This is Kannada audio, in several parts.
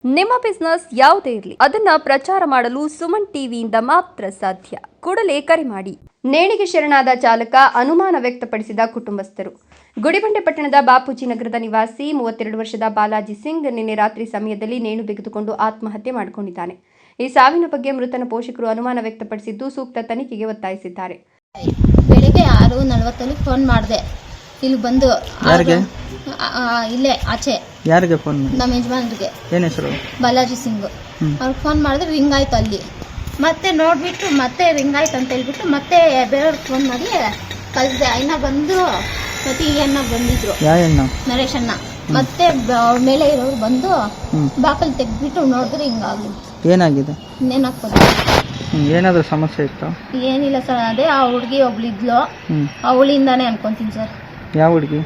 ನಿಮ್ಮ ಬಿಸ್ನೆಸ್ ಯಾವುದೇ ಇರಲಿ ಅದನ್ನ ಪ್ರಚಾರ ಮಾಡಲು ಸುಮನ್ ಟಿವಿಯಿಂದ ಮಾತ್ರ ಸಾಧ್ಯ. ಕೂಡಲೇ ಕರೆ ಮಾಡಿ. ನೇಣಿಗೆ ಶರಣಾದ ಚಾಲಕ ಅನುಮಾನ ವ್ಯಕ್ತಪಡಿಸಿದ ಕುಟುಂಬಸ್ಥರು. ಗುಡಿಬಂಡೆ ಪಟ್ಟಣದ ಬಾಪೂಜಿ ನಗರದ ನಿವಾಸಿ 32 ವರ್ಷದ ಬಾಲಾಜಿ ಸಿಂಗ್ ನಿನ್ನೆ ರಾತ್ರಿ ಸಮಯದಲ್ಲಿ ನೇಣು ಬಿಗಿದುಕೊಂಡು ಆತ್ಮಹತ್ಯೆ ಮಾಡಿಕೊಂಡಿದ್ದಾನೆ. ಈ ಸಾವಿನ ಬಗ್ಗೆ ಮೃತನ ಪೋಷಕರು ಅನುಮಾನ ವ್ಯಕ್ತಪಡಿಸಿದ್ದು ಸೂಕ್ತ ತನಿಖೆಗೆ ಒತ್ತಾಯಿಸಿದ್ದಾರೆ. ಬೆಳಿಗ್ಗೆ 6:40 ಫೋನ್ ಮಾಡಿದೆ. ಇಲ್ಲಿ ಬಂದು ಇಲ್ಲೇ ಆಚೆ ಯಾರಿಗೆ ಫೋನ್ ಮಾಡಿ? ನಮ್ಮ ಯಜಮಾನ್ರಿಗೆ. ಏನು ಹೆಸರು? ಬಾಲಾಜಿ ಸಿಂಗ್. ಅವ್ರಿಗೆ ಫೋನ್ ಮಾಡಿದ್ರೆ ರಿಂಗ್ ಆಯ್ತು. ಅಲ್ಲಿ ಮತ್ತೆ ನೋಡ್ಬಿಟ್ಟು ಮತ್ತೆ ರಿಂಗ್ ಆಯ್ತು ಅಂತ ಹೇಳ್ಬಿಟ್ಟು ಮತ್ತೆ ಬೇರೆಯವ್ರಿಗೆ ಫೋನ್ ಮಾಡಿ ಕಳಿಸಿದೆ. ಅಣ್ಣ ಬಂದು ಮತ್ತೆ ಈ ಅಣ್ಣ ಬಂದಿದ್ರು, ನರೇಶ್ ಅಣ್ಣ. ಮತ್ತೆ ಮೇಲೆ ಇರೋರು ಬಂದು ಬಾಕಲ್ ತೆಗ್ದ್ಬಿಟ್ಟು ನೋಡಿದ್ರೆ ಹಿಂಗಾಗಿತ್ತು. ಏನಾಗಿದೆ? ನೇಣಾಕ್ಬೋದು. ಏನಾದ್ರೂ ಸಮಸ್ಯೆ ಇತ್ತು? ಏನಿಲ್ಲ ಸರ್, ಅದೇ ಆ ಹುಡುಗಿ ಒಬ್ಳಿದ್ಲು, ಅವಳಿಂದಾನೇ ಅನ್ಕೊಂತೀನಿ ಸರ್. ಯಾವ ಹುಡುಗಿ?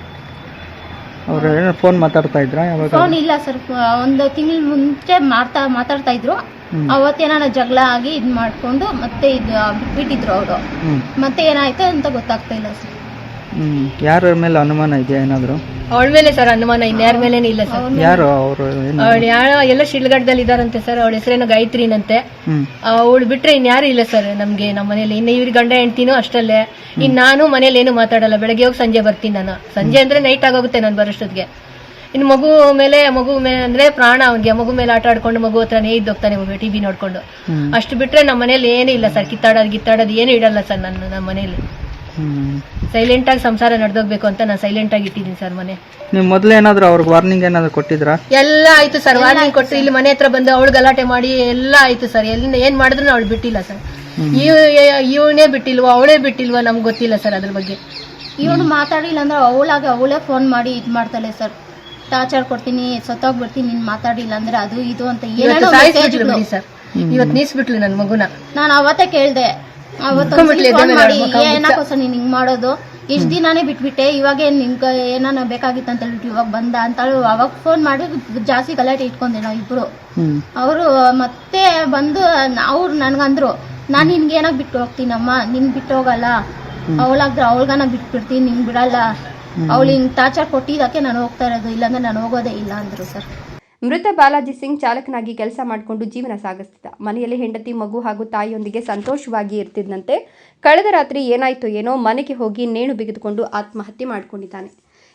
ಅವ್ರು ಫೋನ್ ಮಾತಾಡ್ತಾ ಇದ್ರ? ಫೋನ್ ಇಲ್ಲ ಸರ್, ಒಂದು ತಿಂಗಳ ಮುಂಚೆ ಮಾತಾಡ್ತಾ ಇದ್ರು. ಅವತ್ತೇನ ಜಗಳ ಆಗಿ ಇದ್ ಮಾಡ್ಕೊಂಡು ಮತ್ತೆ ಇದು ಬಿಟ್ಬಿಟ್ಟಿದ್ರು ಅವರು. ಮತ್ತೆ ಏನಾಯ್ತು ಅಂತ ಗೊತ್ತಾಗ್ತಾ ಇಲ್ಲ ಸರ್. ಯಾರ ಮೇಲೆ ಅನುಮಾನ ಇದೆಯಾ? ಏನಾದ್ರು ಅವಳ ಮೇಲೆ ಸರ್ ಅನುಮಾನ, ಇನ್ಯಾರ ಮೇಲೇನು ಇಲ್ಲ ಸರ್. ಯಾರು ಅವರು? ಅವಳು ಎಲ್ಲ ಶಿಲ್ಗಡ್ದಲ್ಲಿ ಇದಾರಂತೆ ಸರ್. ಅವಳ ಹೆಸರೇನೋ ಗಾಯತ್ರಿನಂತೆ. ಅವಳು ಬಿಟ್ರೆ ಇನ್ಯಾರು ಇಲ್ಲ ಸರ್ ನಮ್ಗೆ. ನಮ್ಮ ಮನೇಲಿ ಇನ್ನು ಇವ್ರ ಗಂಡ ಹೆಂಡ್ತಿನೂ ಅಷ್ಟಲ್ಲೇ. ಇನ್ನು ನಾನು ಮನೇಲಿ ಏನು ಮಾತಾಡಲ್ಲ. ಬೆಳಗ್ಗೆ ಹೋಗಿ ಸಂಜೆ ಬರ್ತೀನಿ ನಾನು. ಸಂಜೆ ಅಂದ್ರೆ ನೈಟ್ ಆಗೋಗುತ್ತೆ ನಾನು ಬರೋಷ್ಟೊತ್ತಿಗೆ. ಇನ್ನು ಮಗು ಮೇಲೆ ಅಂದ್ರೆ ಪ್ರಾಣ ಅವನಿಗೆ. ಮಗು ಮೇಲೆ ಆಟ ಆಡ್ಕೊಂಡು ಮಗು ಹತ್ರನೇ ಇದ್ದೋಗ್ತಾನೆ ಟಿವಿ ನೋಡ್ಕೊಂಡು. ಅಷ್ಟು ಬಿಟ್ರೆ ನಮ್ಮ ಮನೇಲಿ ಏನೂ ಇಲ್ಲ ಸರ್. ಗಿತ್ತಾಡೋದು ಏನು ಇಡಲ್ಲ ಸರ್ ನಾನು ನಮ್ಮ ಮನೇಲಿ. ಸೈಲೆಂಟ್ ಆಗಿ ಸಂಸಾರ ನಡೆದೋಗ್ಬೇಕು ಅಂತ ನಾನು ಸೈಲೆಂಟ್ ಆಗಿ ಇಟ್ಟಿದ್ದೀನಿ ಸರ್ ಮನೆ. ನೀವು ಮೊದಲು ಏನಾದ್ರು ಅವ್ರಿಗೆ ವಾರ್ನಿಂಗ್ ಏನಾದ್ರು ಕೊಟ್ಟಿದ್ರಾ? ಎಲ್ಲ ಆಯ್ತು ಸರ್, ವಾರ್ನಿಂಗ್ ಕೊಟ್ಟು ಇಲ್ಲಿ ಮನೆ ಹತ್ರ ಬಂದು ಅವಳು ಗಲಾಟೆ ಮಾಡಿ ಎಲ್ಲ ಆಯ್ತು ಸರ್. ಏನ್ ಮಾಡಿದ್ರು ಅವಳು ಬಿಟ್ಟಿಲ್ಲ ಸರ್. ಇವನೇ ಬಿಟ್ಟಿಲ್ವಾ ಅವಳೇ ಬಿಟ್ಟಿಲ್ವಾ ನಮ್ಗೆ ಗೊತ್ತಿಲ್ಲ ಸರ್ ಅದ್ರ ಬಗ್ಗೆ. ಇವನು ಮಾತಾಡಿಲ್ಲ ಅಂದ್ರೆ ಅವಳೇ ಫೋನ್ ಮಾಡಿ ಇದ್ ಮಾಡ್ತಾಳೆ ಸರ್. ಟಾರ್ಚರ್ ಕೊಡ್ತೀನಿ, ಸತ್ತೋಗ್ಬಿಡ್ತೀನಿ ನೀನ್ ಮಾತಾಡಿಲ್ಲ ಅಂದ್ರೆ ಅದು ಇದು ಅಂತ ಸರ್. ಇವತ್ತು ನೀಸ್ಬಿಟ್ಲು ನನ್ ಮಗುನ. ನಾನು ಅವತ್ತೇ ಕೇಳ್ದೆ, ಏನಾಕೋ ಸರ್ ನೀನ್ ಹಿಂಗ್ ಮಾಡೋದು, ಇಷ್ಟ ದಿನಾನೇ ಬಿಟ್ಬಿಟ್ಟೆ, ಇವಾಗ ನಿಮ್ಗೆ ಏನಾನ ಬೇಕಾಗಿತ್ತು ಅಂತ ಹೇಳ್ಬಿಟ್ಟು ಇವಾಗ ಬಂದ ಅಂತ ಅವಾಗ ಫೋನ್ ಮಾಡಿ ಜಾಸ್ತಿ ಗಲಾಟೆ ಇಟ್ಕೊಂಡೆ ನಾವು ಇಬ್ರು. ಅವರು ಮತ್ತೆ ಬಂದು ಅವ್ರು ನನ್ಗಂದ್ರು, ನಾನ್ ನಿನ್ಗೆ ಏನಾಗ ಬಿಟ್ಟು ಹೋಗ್ತೀನಮ್ಮ, ನಿನ್ ಬಿಟ್ಟು ಹೋಗಲ್ಲ, ಅವಳಾಗ್ರೆ ಅವಳ್ಗಾನ ಬಿಟ್ಬಿಡ್ತೀನಿ, ನಿನ್ ಬಿಡಲ್ಲ, ಅವಳು ಹಿಂಗ್ ಟಾರ್ಚರ್ ಕೊಟ್ಟಿದ್ದಕ್ಕೆ ನಾನು ಹೋಗ್ತಾ ಇರೋದು, ಇಲ್ಲಾಂದ್ರೆ ನಾನು ಹೋಗೋದೇ ಇಲ್ಲ ಅಂದ್ರು ಸರ್. ಮೃತ ಬಾಲಾಜಿ ಸಿಂಗ್ ಚಾಲಕನಾಗಿ ಕೆಲಸ ಮಾಡಿಕೊಂಡು ಜೀವನ ಸಾಗಿಸ್ತಿದ್ದ. ಮನೆಯಲ್ಲಿ ಹೆಂಡತಿ, ಮಗು ಹಾಗೂ ತಾಯಿಯೊಂದಿಗೆ ಸಂತೋಷವಾಗಿ ಇರ್ತಿದ್ದಂತೆ. ಕಳೆದ ರಾತ್ರಿ ಏನಾಯ್ತೋ ಏನೋ ಮನೆಗೆ ಹೋಗಿ ನೇಣು ಬಿಗಿದುಕೊಂಡು ಆತ್ಮಹತ್ಯೆ ಮಾಡಿಕೊಂಡಿದ್ದಾನೆ.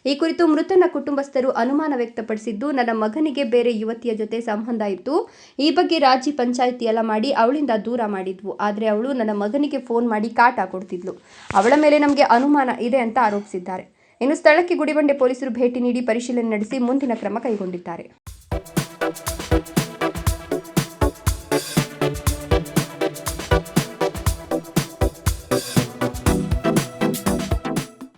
ಈ ಕುರಿತು ಮೃತನ ಕುಟುಂಬಸ್ಥರು ಅನುಮಾನ ವ್ಯಕ್ತಪಡಿಸಿದ್ದು, ನನ್ನ ಮಗನಿಗೆ ಬೇರೆ ಯುವತಿಯ ಜೊತೆ ಸಂಬಂಧ ಇತ್ತು. ಈ ಬಗ್ಗೆ ರಾಜಿ ಪಂಚಾಯಿತಿ ಎಲ್ಲ ಮಾಡಿ ಅವಳಿಂದ ದೂರ ಮಾಡಿದ್ವು. ಆದರೆ ಅವಳು ನನ್ನ ಮಗನಿಗೆ ಫೋನ್ ಮಾಡಿ ಕಾಟ ಕೊಡ್ತಿದ್ಲು. ಅವಳ ಮೇಲೆ ನಮಗೆ ಅನುಮಾನ ಇದೆ ಅಂತ ಆರೋಪಿಸಿದ್ದಾರೆ. ಇನ್ನು ಸ್ಥಳಕ್ಕೆ ಗುಡಿಬಂಡೆ ಪೊಲೀಸರು ಭೇಟಿ ನೀಡಿ ಪರಿಶೀಲನೆ ನಡೆಸಿ ಮುಂದಿನ ಕ್ರಮ ಕೈಗೊಂಡಿದ್ದಾರೆ.